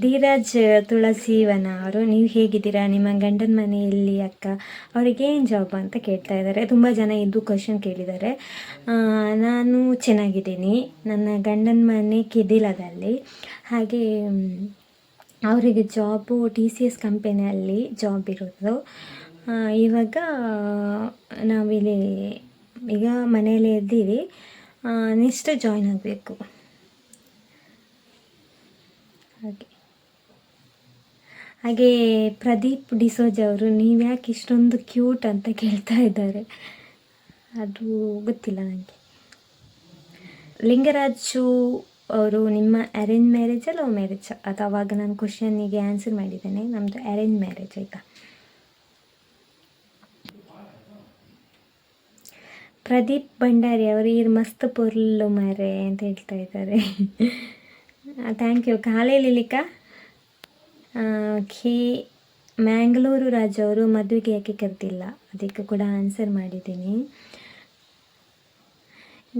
ಧೀರಜ್ ತುಳಸಿವನ ಅವರು, ನೀವು ಹೇಗಿದ್ದೀರಾ, ನಿಮ್ಮ ಗಂಡನ ಮನೆಯಲ್ಲಿ ಅಕ್ಕ, ಅವರಿಗೆ ಏನು ಜಾಬ್ ಅಂತ ಕೇಳ್ತಾ ಇದ್ದಾರೆ. ತುಂಬ ಜನ ಇದು ಕ್ವಶನ್ ಕೇಳಿದ್ದಾರೆ. ನಾನು ಚೆನ್ನಾಗಿದ್ದೀನಿ, ನನ್ನ ಗಂಡನ ಮನೆ ಕೆದಿಲದಲ್ಲಿ. ಹಾಗೆ ಅವರಿಗೆ ಜಾಬು TCS ಕಂಪನಿಯಲ್ಲಿ ಜಾಬ್ ಇರೋದು. ಇವಾಗ ನಾವಿಲ್ಲಿ ಈಗ ಮನೆಯಲ್ಲೇ ಇದ್ದೀವಿ, ನೆಕ್ಸ್ಟ್ ಜಾಯ್ನ್ ಆಗಬೇಕು. ಹಾಗೆ ಪ್ರದೀಪ್ ಡಿಸೋಜ್ ಅವರು, ನೀವು ಯಾಕೆ ಇಷ್ಟೊಂದು ಕ್ಯೂಟ್ ಅಂತ ಕೇಳ್ತಾ ಇದ್ದಾರೆ. ಅದು ಗೊತ್ತಿಲ್ಲ ನನಗೆ. ಲಿಂಗರಾಜು ಅವರು, ನಿಮ್ಮ ಅರೇಂಜ್ ಮ್ಯಾರೇಜಾ ಲವ್ ಮ್ಯಾರೇಜಾ? ಅದು ಅವಾಗ ನಾನು ಕ್ವಶನಿಗೆ ಆನ್ಸರ್ ಮಾಡಿದ್ದೇನೆ, ನಮ್ಮದು ಅರೇಂಜ್ ಮ್ಯಾರೇಜ್ ಆಯಿತಾ. ಪ್ರದೀಪ್ ಭಂಡಾರಿ ಅವರು, ಇರು ಮಸ್ತ್ ಪೊರ್ಲು ಮಾರೆ ಅಂತ ಹೇಳ್ತಾ ಇದ್ದಾರೆ. Thank you. ಕಾಲೇಲಿಲಿಕ ಓಕೆ. ಮ್ಯಾಂಗ್ಳೂರು ರಾಜು ಅವರು, ಮದುವೆಗೆ ಯಾಕೆ ಕರೆದಿಲ್ಲ, ಅದಕ್ಕೆ ಕೂಡ ಆನ್ಸರ್ ಮಾಡಿದ್ದೀನಿ.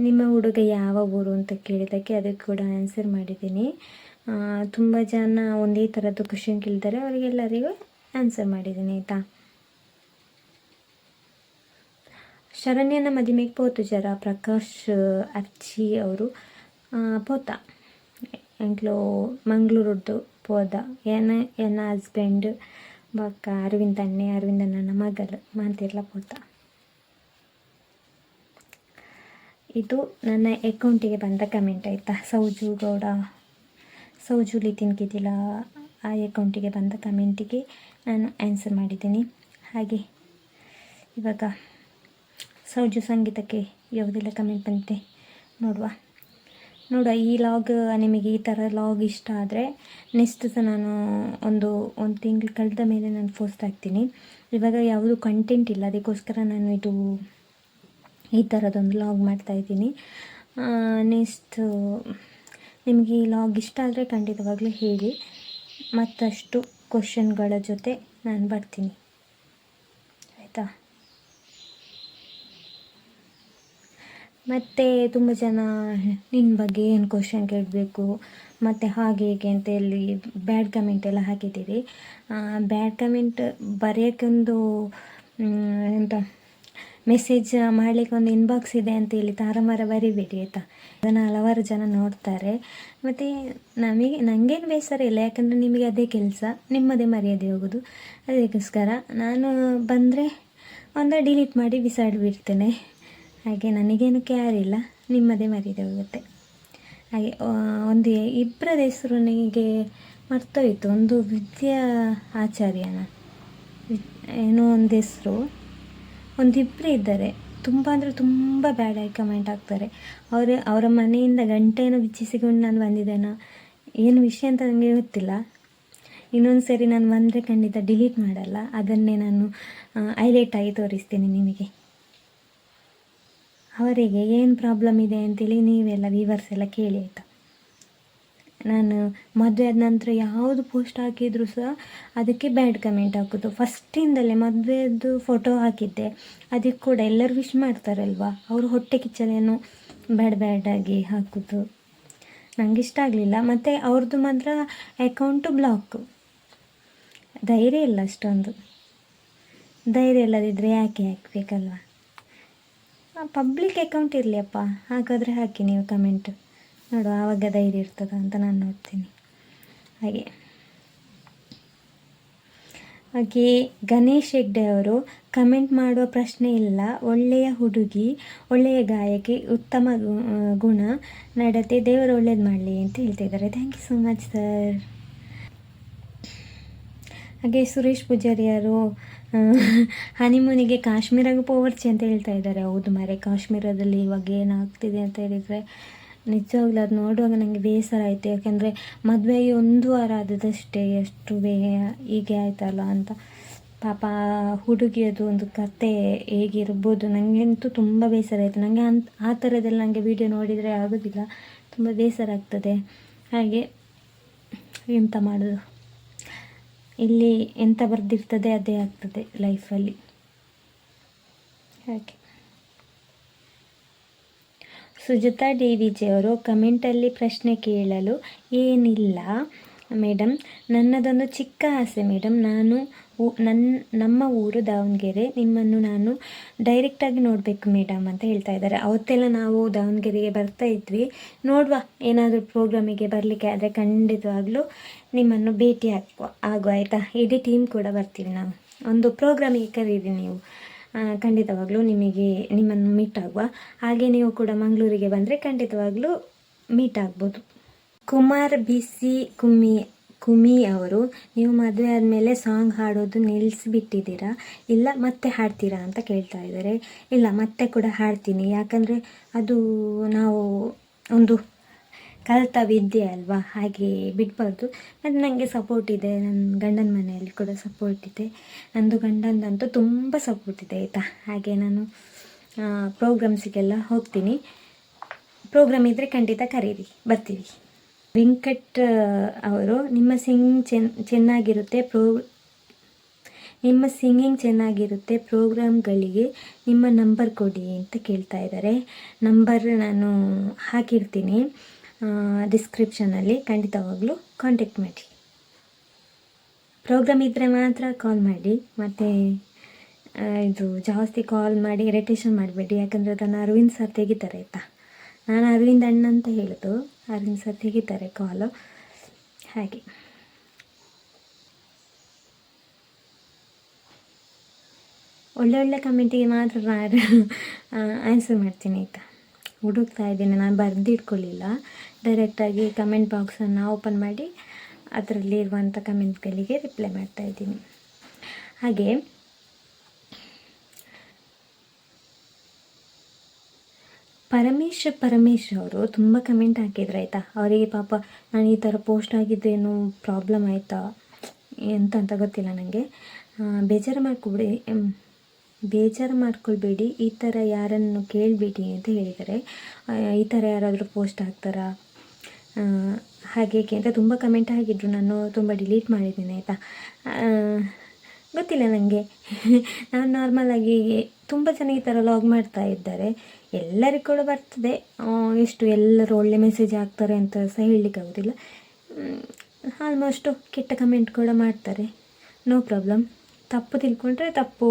ನಿಮ್ಮ ಹುಡುಗ ಯಾವ ಊರು ಅಂತ ಕೇಳಿದ್ದಕ್ಕೆ ಅದಕ್ಕೆ ಕೂಡ ಆನ್ಸರ್ ಮಾಡಿದ್ದೀನಿ. ತುಂಬ ಜನ ಒಂದೇ ಥರದ್ದು ಕ್ವಶನ್ ಕೇಳಿದ್ದಾರೆ, ಅವರಿಗೆಲ್ಲರಿಗೂ ಆನ್ಸರ್ ಮಾಡಿದ್ದೀನಿ ಆಯಿತಾ. ಶರಣ್ಯನ ಮದುವೆಗೆ ಪೋತು ಜರ ಪ್ರಕಾಶ್ ಅರ್ಚಿ ಅವರು ಪೋತ ಎಂಕ್ಲು ಮಂಗಳೂರದ್ದು ಪೋದ ಎನ್ನ ಹಸ್ಬೆಂಡ್ ಬೊಕ್ಕ ಅರವಿಂದಣ್ಣನ ಮಗಳು ಮಾತಿರ್ಲ ಪೋತ. ಇದು ನನ್ನ ಅಕೌಂಟಿಗೆ ಬಂದ ಕಮೆಂಟ್ ಆಯಿತಾ. ಸೌಜುಲಿ ತಿನ್ಕಿದ್ದಿಲ್ಲ, ಆ ಅಕೌಂಟಿಗೆ ಬಂದ ಕಮೆಂಟಿಗೆ ನಾನು ಆನ್ಸರ್ ಮಾಡಿದ್ದೀನಿ. ಹಾಗೆ ಇವಾಗ ಸೌಜು ಸಂಗೀತಕ್ಕೆ ಯಾವುದೆಲ್ಲ ಕಮೆಂಟ್ ಬಂದಿದೆ ನೋಡುವ. ಈ ಲಾಗ್ ನಿಮಗೆ ಈ ಥರ ಲಾಗ್ ಇಷ್ಟ ಆದರೆ ನೆಕ್ಸ್ಟ್ ಸಹ ನಾನು ಒಂದು ತಿಂಗಳು ಕಳೆದ ಮೇಲೆ ನಾನು ಪೋಸ್ಟ್ ಹಾಕ್ತೀನಿ. ಇವಾಗ ಯಾವುದು ಕಂಟೆಂಟ್ ಇಲ್ಲ, ಅದಕ್ಕೋಸ್ಕರ ನಾನು ಈ ಥರದೊಂದು ಲಾಗ್ ಮಾಡ್ತಾಯಿದ್ದೀನಿ. ನೆಕ್ಸ್ಟ್ ನಿಮಗೆ ಈ ಲಾಗ್ ಇಷ್ಟ ಆದರೆ ಖಂಡಿತವಾಗ್ಲೂ ಹೇಳಿ, ಮತ್ತಷ್ಟು ಕ್ವಶನ್ಗಳ ಜೊತೆ ನಾನು ಬರ್ತೀನಿ, ಆಯಿತಾ. ಮತ್ತು ತುಂಬ ಜನ ನಿನ್ನ ಬಗ್ಗೆ ಏನು ಕ್ವಶನ್ ಕೇಳಬೇಕು ಮತ್ತು ಹಾಗೆ ಹೇಗೆ ಅಂತ ಹೇಳಿ ಬ್ಯಾಡ್ ಕಮೆಂಟ್ ಎಲ್ಲ ಹಾಕಿದ್ದೀರಿ. ಬ್ಯಾಡ್ ಕಮೆಂಟ್ ಬರೆಯೋಕ್ಕೊಂದು ಎಂತ ಮೆಸೇಜ್ ಮಾಡಲಿಕ್ಕೆ ಒಂದು ಇನ್ಬಾಕ್ಸ್ ಇದೆ ಅಂತೇಳಿ ತಾರಮಾರ ಬರಿಬೇಡಿ, ಆಯಿತಾ. ಅದನ್ನು ಹಲವಾರು ಜನ ನೋಡ್ತಾರೆ. ಮತ್ತು ನನಗೇನು ಬೇಸರ ಇಲ್ಲ, ಯಾಕಂದರೆ ನಿಮಗೆ ಅದೇ ಕೆಲಸ, ನಿಮ್ಮದೇ ಮರ್ಯಾದೆ ಹೋಗೋದು. ಅದಕ್ಕೋಸ್ಕರ ನಾನು ಬಂದರೆ ಡಿಲೀಟ್ ಮಾಡಿ ಬಿಸಾಡಿಬಿಡ್ತೇನೆ. ಹಾಗೆ ನನಗೇನು ಕೇರ್ ಇಲ್ಲ, ನಿಮ್ಮದೇ ಮರ್ಯಾದೆ ಹೋಗುತ್ತೆ. ಹಾಗೆ ಒಂದು ಇಬ್ಬರದ ಹೆಸರು ನನಗೆ ಮರ್ತೋಯ್ತು. ಒಂದು ವಿದ್ಯಾ ಆಚಾರ್ಯನ ಏನೋ ಒಂದು ಹೆಸರು, ಒಂದಿಬ್ಬರು ಇದ್ದಾರೆ, ತುಂಬ ಅಂದರೆ ತುಂಬ ಬ್ಯಾಡಾಗಿ ಕಮೆಂಟ್ ಹಾಕ್ತಾರೆ. ಅವರ ಮನೆಯಿಂದ ಗಂಟೆಯನ್ನು ಬಿಚ್ಚಿಸಿಕೊಂಡು ನಾನು ಬಂದಿದ್ದೇನೋ, ಏನು ವಿಷಯ ಅಂತ ನನಗೆ ಗೊತ್ತಿಲ್ಲ. ಇನ್ನೊಂದು ಸರಿ ನಾನು ಬಂದರೆ ಖಂಡಿತ ಡಿಲೀಟ್ ಮಾಡಲ್ಲ, ಅದನ್ನೇ ನಾನು ಹೈಲೈಟ್ ಆಗಿ ತೋರಿಸ್ತೀನಿ ನಿಮಗೆ. ಅವರಿಗೆ ಏನು ಪ್ರಾಬ್ಲಮ್ ಇದೆ ಅಂತೇಳಿ ನೀವೆಲ್ಲ ವ್ಯೂವರ್ಸ್ ಎಲ್ಲ ಕೇಳಿ, ಆಯಿತಾ. ನಾನು ಮದುವೆ ಆದ ನಂತರ ಯಾವುದು ಪೋಸ್ಟ್ ಹಾಕಿದರೂ ಸಹ ಅದಕ್ಕೆ ಬ್ಯಾಡ್ ಕಮೆಂಟ್ ಹಾಕೋದು. ಫಸ್ಟಿಂದಲೇ ಮದುವೆದು ಫೋಟೋ ಹಾಕಿದ್ದೆ, ಅದಕ್ಕೆ ಕೂಡ ಎಲ್ಲರೂ ವಿಶ್ ಮಾಡ್ತಾರಲ್ವ, ಅವರು ಹೊಟ್ಟೆ ಕಿಚ್ಚಲೇನು ಬ್ಯಾಡಾಗಿ ಹಾಕೋದು ನನಗೆ ಇಷ್ಟ ಆಗಲಿಲ್ಲ. ಮತ್ತು ಅವ್ರದ್ದು ಮಾತ್ರ ಅಕೌಂಟು ಬ್ಲಾಕು. ಧೈರ್ಯ ಇಲ್ಲ, ಅಷ್ಟೊಂದು ಧೈರ್ಯ ಇಲ್ಲದಿದ್ದರೆ ಯಾಕೆ ಹಾಕಬೇಕಲ್ವ. ಪಬ್ಲಿಕ್ ಅಕೌಂಟ್ ಇರಲಿಯಪ್ಪ, ಹಾಗಾದರೆ ಹಾಕಿ ನೀವು ಕಮೆಂಟ್, ನೋಡುವ ಆವಾಗ ಧೈರ್ಯ ಇರ್ತದ ಅಂತ ನಾನು ನೋಡ್ತೀನಿ. ಹಾಗೆ ಗಣೇಶ್ ಹೆಗ್ಡೆ ಅವರು ಕಮೆಂಟ್ ಮಾಡುವ ಪ್ರಶ್ನೆ ಇಲ್ಲ, ಒಳ್ಳೆಯ ಹುಡುಗಿ, ಒಳ್ಳೆಯ ಗಾಯಕಿ, ಉತ್ತಮ ಗುಣ, ನಡತೆ, ದೇವರು ಒಳ್ಳೇದು ಮಾಡಲಿ ಅಂತ ಹೇಳ್ತಿದ್ದಾರೆ. Thank you so much sir. ಹಾಗೆ ಸುರೇಶ್ ಪೂಜಾರಿಯವರು ಹನಿಮೂನಿಗೆ ಕಾಶ್ಮೀರಗೂ ಪೋವರ್ಚಿ ಅಂತ ಹೇಳ್ತಾ ಇದ್ದಾರೆ. ಹೌದು ಮಾರೆ, ಕಾಶ್ಮೀರದಲ್ಲಿ ಇವಾಗ ಏನಾಗ್ತಿದೆ ಅಂತ ಹೇಳಿದರೆ ನಿಜವಾಗ್ಲೂ ಅದು ನೋಡುವಾಗ ನನಗೆ ಬೇಸರ ಆಯಿತು. ಯಾಕೆಂದರೆ ಮದುವೆಗೆ 1 ವಾರ ಆದದಷ್ಟೇ, ಎಷ್ಟು ಹೀಗೆ ಆಯ್ತಲ್ಲ ಅಂತ. ಪಾಪ ಹುಡುಗಿಯದು ಒಂದು ಕತೆ ಹೇಗಿರ್ಬೋದು, ನನಗಂತೂ ತುಂಬ ಬೇಸರ ಆಯಿತು. ನನಗೆ ಆ ಥರದ್ದೆಲ್ಲ ನನಗೆ ವಿಡಿಯೋ ನೋಡಿದರೆ ಆಗೋದಿಲ್ಲ, ತುಂಬ ಬೇಸರ ಆಗ್ತದೆ. ಹಾಗೆ ಎಂತ ಮಾಡೋದು, ಇಲ್ಲಿ ಎಂತ ಬರೆದಿರ್ತದೆ ಅದೇ ಆಗ್ತದೆ ಲೈಫಲ್ಲಿ. ಹಾಗೆ ಸುಜಾತಾ ಡಿ.ವಿ.ಜಿ ಅವರು ಕಮೆಂಟಲ್ಲಿ ಪ್ರಶ್ನೆ ಕೇಳಲು ಏನಿಲ್ಲ ಮೇಡಮ್, ನನ್ನದೊಂದು ಚಿಕ್ಕ ಆಸೆ ಮೇಡಮ್, ನಮ್ಮ ಊರು ದಾವಣಗೆರೆ, ನಿಮ್ಮನ್ನು ನಾನು ಡೈರೆಕ್ಟಾಗಿ ನೋಡಬೇಕು ಮೇಡಮ್ ಅಂತ ಹೇಳ್ತಾ ಇದ್ದಾರೆ. ಅವತ್ತೆಲ್ಲ ನಾವು ದಾವಣಗೆರೆಗೆ ಬರ್ತಾ ಇದ್ವಿ, ನೋಡುವ ಏನಾದರೂ ಪ್ರೋಗ್ರಾಮಿಗೆ ಬರಲಿಕ್ಕೆ ಆದರೆ ಖಂಡಿತವಾಗ್ಲೂ ನಿಮ್ಮನ್ನು ಭೇಟಿ ಆಗುವ ಆಯಿತಾ. ಇಡೀ ಟೀಮ್ ಕೂಡ ಬರ್ತೀವಿ ನಾವು, ಒಂದು ಪ್ರೋಗ್ರಾಮಿಗೆ ಕರೀರಿ ನೀವು, ಖಂಡಿತವಾಗ್ಲೂ ನಿಮ್ಮನ್ನು ಮೀಟ್ ಆಗುವ. ಹಾಗೆ ನೀವು ಕೂಡ ಮಂಗಳೂರಿಗೆ ಬಂದರೆ ಖಂಡಿತವಾಗ್ಲೂ ಮೀಟ್ ಆಗ್ಬೋದು. ಕುಮಾರ್ ಬಿಸಿ ಕುಮಿ ಅವರು, ನೀವು ಮದುವೆ ಆದಮೇಲೆ ಸಾಂಗ್ ಹಾಡೋದು ನಿಲ್ಲಿಸಿಬಿಟ್ಟಿದ್ದೀರಾ, ಇಲ್ಲ ಮತ್ತೆ ಹಾಡ್ತೀರಾ ಅಂತ ಕೇಳ್ತಾ ಇದ್ದಾರೆ. ಇಲ್ಲ, ಮತ್ತೆ ಕೂಡ ಹಾಡ್ತೀನಿ, ಯಾಕಂದರೆ ಅದು ನಾವು ಒಂದು ಕಲಿತ ವಿದ್ಯೆ ಅಲ್ವಾ, ಹಾಗೆ ಬಿಡಬಾರ್ದು. ಮತ್ತು ನನಗೆ ಸಪೋರ್ಟ್ ಇದೆ, ನನ್ನ ಗಂಡನ ಮನೆಯಲ್ಲಿ ಕೂಡ ಸಪೋರ್ಟ್ ಇದೆ, ನಂದು ಗಂಡಂದಂತೂ ತುಂಬ ಸಪೋರ್ಟ್ ಇದೆ, ಆಯಿತಾ. ಹಾಗೆ ನಾನು ಪ್ರೋಗ್ರಾಮ್ಸಿಗೆಲ್ಲ ಹೋಗ್ತೀನಿ, ಪ್ರೋಗ್ರಾಮ್ ಇದ್ದರೆ ಖಂಡಿತ ಕರೀರಿ, ಬರ್ತೀವಿ. ವೆಂಕಟ್ ಅವರು, ನಿಮ್ಮ ಸಿಂಗಿಂಗ್ ಚೆನ್ನಾಗಿರುತ್ತೆ, ಪ್ರೋಗ್ರಾಮ್ಗಳಿಗೆ ನಿಮ್ಮ ನಂಬರ್ ಕೊಡಿ ಅಂತ ಕೇಳ್ತಾ ಇದ್ದಾರೆ. ನಂಬರ್ ನಾನು ಹಾಕಿರ್ತೀನಿ ಡಿಸ್ಕ್ರಿಪ್ಷನಲ್ಲಿ, ಖಂಡಿತವಾಗ್ಲೂ ಕಾಂಟ್ಯಾಕ್ಟ್ ಮಾಡಿ. ಪ್ರೋಗ್ರಾಮ್ ಇದ್ದರೆ ಮಾತ್ರ ಕಾಲ್ ಮಾಡಿ, ಮತ್ತು ಇದು ಜಾಸ್ತಿ ಕಾಲ್ ಮಾಡಿ ಇರಿಟೇಷನ್ ಮಾಡಬೇಡಿ, ಯಾಕಂದರೆ ಅದನ್ನು ಅರವಿಂದ್ ಸರ್ ತೆಗಿತಾರೆ, ಆಯಿತಾ. ನಾನು ಅರವಿಂದ್ ಅಣ್ಣ ಅಂತ ಹೇಳೋದು, ಅರವಿಂದ್ ಸರ್ ತೆಗಿತಾರೆ ಕಾಲು. ಹಾಗೆ ಒಳ್ಳೆ ಕಮೆಂಟಿಗೆ ಮಾತ್ರ ನಾನು ಆನ್ಸರ್ ಮಾಡ್ತೀನಿ, ಆಯಿತಾ. ಹುಡುಕ್ತಾ ಇದ್ದೀನಿ, ನಾನು ಬರೆದಿಟ್ಕೊಳ್ಳಿಲ್ಲ, ಡೈರೆಕ್ಟಾಗಿ ಕಮೆಂಟ್ ಬಾಕ್ಸನ್ನು ಓಪನ್ ಮಾಡಿ ಅದರಲ್ಲಿ ಇರುವಂಥ ಕಮೆಂಟ್ಗಳಿಗೆ ರಿಪ್ಲೈ ಮಾಡ್ತಾಯಿದ್ದೀನಿ. ಹಾಗೆ ಪರಮೇಶ್ ಅವರು ತುಂಬ ಕಮೆಂಟ್ ಹಾಕಿದ್ರು ಆಯಿತಾ. ಅವರಿಗೆ ಪಾಪ ನಾನು ಈ ಥರ ಪೋಸ್ಟ್ ಆಗಿದ್ದೇನು ಪ್ರಾಬ್ಲಮ್ ಆಯಿತಾ ಅಂತ ಗೊತ್ತಿಲ್ಲ ನನಗೆ. ಬೇಜಾರು ಮಾಡ್ಕೊಳ್ಬೇಡಿ, ಈ ಥರ ಯಾರನ್ನು ಕೇಳಬೇಡಿ ಅಂತ ಹೇಳಿದ್ದಾರೆ. ಈ ಥರ ಯಾರಾದರೂ ಪೋಸ್ಟ್ ಹಾಕ್ತಾರಾ ಹಾಗೆ ಅಂತ ತುಂಬ ಕಮೆಂಟ್ ಆಗಿದ್ರು. ನಾನು ತುಂಬ ಡಿಲೀಟ್ ಮಾಡಿದ್ದೀನಿ ಆಯಿತಾ. ಗೊತ್ತಿಲ್ಲ ನನಗೆ. ನಾನು ನಾರ್ಮಲಾಗಿ ತುಂಬ ಜನ ಈ ಥರ ಲಾಗ್ ಮಾಡ್ತಾ ಇದ್ದಾರೆ, ಎಲ್ಲರಿಗೂ ಕೂಡ ಬರ್ತದೆ. ಎಷ್ಟು ಎಲ್ಲರೂ ಒಳ್ಳೆ ಮೆಸೇಜ್ ಹಾಕ್ತಾರೆ ಅಂತ ಸಹ ಹೇಳಲಿಕ್ಕಾಗೋದಿಲ್ಲ. ಆಲ್ಮೋಸ್ಟು ಕೆಟ್ಟ ಕಮೆಂಟ್ ಕೂಡ ಮಾಡ್ತಾರೆ, ನೋ ಪ್ರಾಬ್ಲಮ್. ತಪ್ಪು ತಿಳ್ಕೊಂಡ್ರೆ ತಪ್ಪು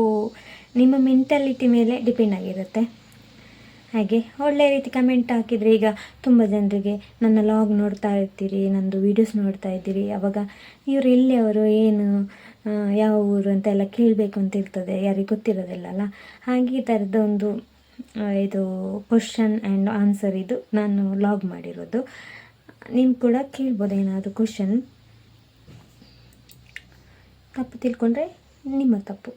ನಿಮ್ಮ ಮೆಂಟಾಲಿಟಿ ಮೇಲೆ ಡಿಪೆಂಡ್ ಆಗಿರುತ್ತೆ. ಹಾಗೆ ಒಳ್ಳೆಯ ರೀತಿ ಕಮೆಂಟ್ ಹಾಕಿದರೆ, ಈಗ ತುಂಬ ಜನರಿಗೆ ನನ್ನ ಲಾಗ್ ನೋಡ್ತಾ ಇರ್ತೀರಿ, ನನ್ನದು ವೀಡಿಯೋಸ್ ನೋಡ್ತಾ ಇದ್ದೀರಿ, ಆವಾಗ ಇವರು ಎಲ್ಲಿಯವರು, ಏನು, ಯಾವ ಊರು ಅಂತೆಲ್ಲ ಕೇಳಬೇಕು ಅಂತ ಇರ್ತದೆ, ಯಾರಿಗೆ ಗೊತ್ತಿರೋದಿಲ್ಲಲ್ಲ. ಹಾಗೆ ಈ ಥರದ್ದೊಂದು ಇದು ಕ್ವಶನ್ ಆ್ಯಂಡ್ ಆನ್ಸರ್ ಇದು ನಾನು ಲಾಗ್ ಮಾಡಿರೋದು. ನೀವು ಕೂಡ ಕೇಳ್ಬೋದು ಏನಾದರೂ ಕ್ವಶನ್. ತಪ್ಪು ತಿಳ್ಕೊಂಡ್ರೆ ನಿಮ್ಮ ತಪ್ಪು.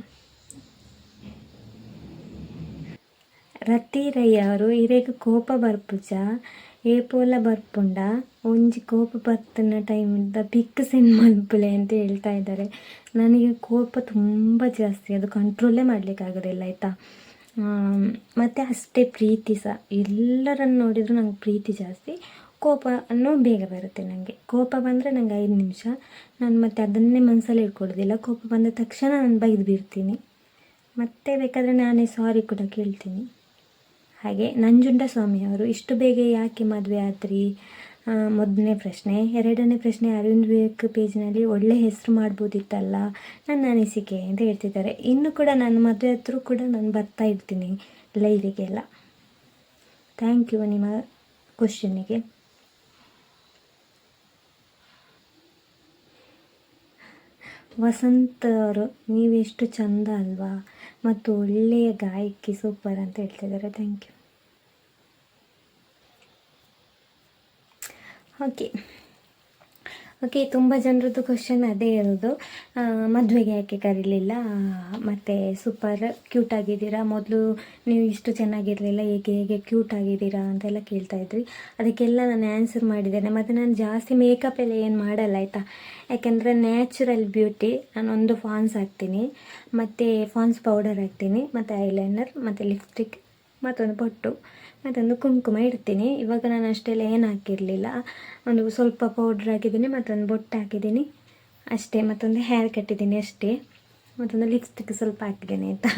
ರತಿರಯ್ಯ ಅವರು ಇರೇಗ ಕೋಪ ಬರ್ಪುಜ ಏಪೋಲ ಬರ್ಪುಂಡ ಒಂಜಿ ಕೋಪ ಬರ್ತನ ಟೈಮಿಂದ ಪಿಕ್ ಸೆಂಡ್ ಮಲ್ಪುಲೆ ಅಂತ ಹೇಳ್ತಾ ಇದ್ದಾರೆ. ನನಗೆ ಕೋಪ ತುಂಬ ಜಾಸ್ತಿ, ಅದು ಕಂಟ್ರೋಲೇ ಮಾಡಲಿಕ್ಕಾಗೋದಿಲ್ಲ ಆಯಿತಾ. ಮತ್ತು ಅಷ್ಟೇ ಪ್ರೀತಿ ಸಹ, ಎಲ್ಲರನ್ನು ನೋಡಿದರೂ ನಂಗೆ ಪ್ರೀತಿ ಜಾಸ್ತಿ, ಕೋಪನೂ ಬೇಗ ಬರುತ್ತೆ ನನಗೆ. ಕೋಪ ಬಂದರೆ ನಂಗೆ 5 ನಿಮಿಷ, ನಾನು ಮತ್ತೆ ಅದನ್ನೇ ಮನಸ್ಸಲ್ಲಿ ಇಟ್ಕೊಳ್ಳೋದಿಲ್ಲ. ಕೋಪ ಬಂದ ತಕ್ಷಣ ನಾನು ಬೈದು ಬಿಡ್ತೀನಿ, ಮತ್ತೆ ಬೇಕಾದರೆ ನಾನೇ ಸಾರಿ ಕೂಡ ಕೇಳ್ತೀನಿ. ಹಾಗೆ ನಂಜುಂಡಸ್ವಾಮಿ ಅವರು ಇಷ್ಟು ಬೇಗ ಯಾಕೆ ಮದುವೆ ಆದ್ರಿ, ಮೊದಲನೇ ಪ್ರಶ್ನೆ. ಎರಡನೇ ಪ್ರಶ್ನೆ, ಅರವಿಂದ್ ವಿವೇಕ್ ಪೇಜ್ನಲ್ಲಿ ಒಳ್ಳೆ ಹೆಸರು ಮಾಡ್ಬೋದಿತ್ತಲ್ಲ, ನನ್ನ ಅನಿಸಿಕೆ ಅಂತ ಹೇಳ್ತಿದ್ದಾರೆ. ಇನ್ನು ಕೂಡ ನಾನು ಮದುವೆ ಹತ್ರ ಕೂಡ ನಾನು ಬರ್ತಾ ಇರ್ತೀನಿ ಲೈವಿಗೆಲ್ಲ. ಥ್ಯಾಂಕ್ ಯು ನಿಮ್ಮ ಕ್ವಶನ್ನಿಗೆ. ವಸಂತ್ ಅವರು ನೀವೆಷ್ಟು ಚಂದ ಅಲ್ವಾ, ಮತ್ತು ಒಳ್ಳೆಯ ಗಾಯಕಿ, ಸೂಪರ್ ಅಂತ ಹೇಳ್ತಿದ್ದಾರೆ. Thank you. ಓಕೆ ತುಂಬ ಜನರದ್ದು ಕ್ವಶನ್ ಅದೇ ಇರೋದು, ಮದುವೆಗೆ ಯಾಕೆ ಕರೀಲಿಲ್ಲ, ಮತ್ತು ಸೂಪರ್ ಕ್ಯೂಟ್ ಆಗಿದ್ದೀರಾ, ಮೊದಲು ನೀವು ಇಷ್ಟು ಚೆನ್ನಾಗಿರಲಿಲ್ಲ, ಹೇಗೆ ಕ್ಯೂಟ್ ಆಗಿದ್ದೀರಾ ಅಂತೆಲ್ಲ ಕೇಳ್ತಾಯಿದ್ರಿ. ಅದಕ್ಕೆಲ್ಲ ನಾನು ಆನ್ಸರ್ ಮಾಡಿದ್ದೇನೆ. ಮತ್ತು ನಾನು ಜಾಸ್ತಿ ಮೇಕಪ್ ಎಲ್ಲ ಏನು ಮಾಡಲ್ಲ ಆಯಿತಾ, ಯಾಕೆಂದರೆ ನ್ಯಾಚುರಲ್ ಬ್ಯೂಟಿ. ನಾನೊಂದು ಫಾನ್ಸ್ ಹಾಕ್ತೀನಿ, ಮತ್ತು ಫಾನ್ಸ್ ಪೌಡರ್ ಹಾಕ್ತೀನಿ, ಮತ್ತು ಐಲೈನರ್, ಮತ್ತು ಲಿಪ್ಸ್ಟಿಕ್, ಮತ್ತೊಂದು ಬೊಟ್ಟು, ಮತ್ತೊಂದು ಕುಂಕುಮ ಇಡ್ತೀನಿ. ಇವಾಗ ನಾನು ಅಷ್ಟೆಲ್ಲ ಏನು ಹಾಕಿರಲಿಲ್ಲ, ಒಂದು ಸ್ವಲ್ಪ ಪೌಡ್ರ್ ಹಾಕಿದ್ದೀನಿ, ಮತ್ತೊಂದು ಬೊಟ್ಟು ಹಾಕಿದ್ದೀನಿ ಅಷ್ಟೇ, ಮತ್ತೊಂದು ಹೇರ್ ಕಟ್ಟಿದ್ದೀನಿ ಅಷ್ಟೇ, ಮತ್ತೊಂದು ಲಿಪ್ಸ್ಟಿಕ್ ಸ್ವಲ್ಪ ಹಾಕಿದ್ದೀನಿ ಆಯಿತಾ.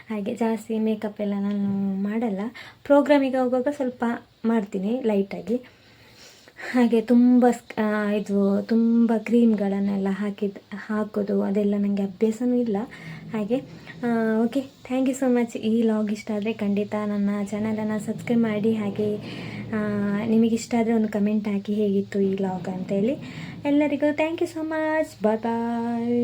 ಹಾಗೆ ಜಾಸ್ತಿ ಮೇಕಪ್ ಎಲ್ಲ ನಾನು ಮಾಡಲ್ಲ. ಪ್ರೋಗ್ರಾಮಿಗೆ ಹೋಗುವಾಗ ಸ್ವಲ್ಪ ಮಾಡ್ತೀನಿ ಲೈಟಾಗಿ. ಹಾಗೆ ತುಂಬ ಕ್ರೀಮ್ಗಳನ್ನೆಲ್ಲ ಹಾಕೋದು ಅದೆಲ್ಲ ನನಗೆ ಅಭ್ಯಾಸವೂ ಇಲ್ಲ. ಹಾಗೆ okay, thank you so much. ಈ ಲಾಗ್ ಇಷ್ಟ ಆದರೆ ಖಂಡಿತ ನನ್ನ ಚಾನಲನ್ನು ಸಬ್ಸ್ಕ್ರೈಬ್ ಮಾಡಿ. ಹಾಗೆ ನಿಮಗಿಷ್ಟ ಆದರೆ ಒಂದು ಕಮೆಂಟ್ ಹಾಕಿ ಹೇಗಿತ್ತು ಈ ಲಾಗ್ ಅಂತೇಳಿ. ಎಲ್ಲರಿಗೂ thank you so much. Bye bye.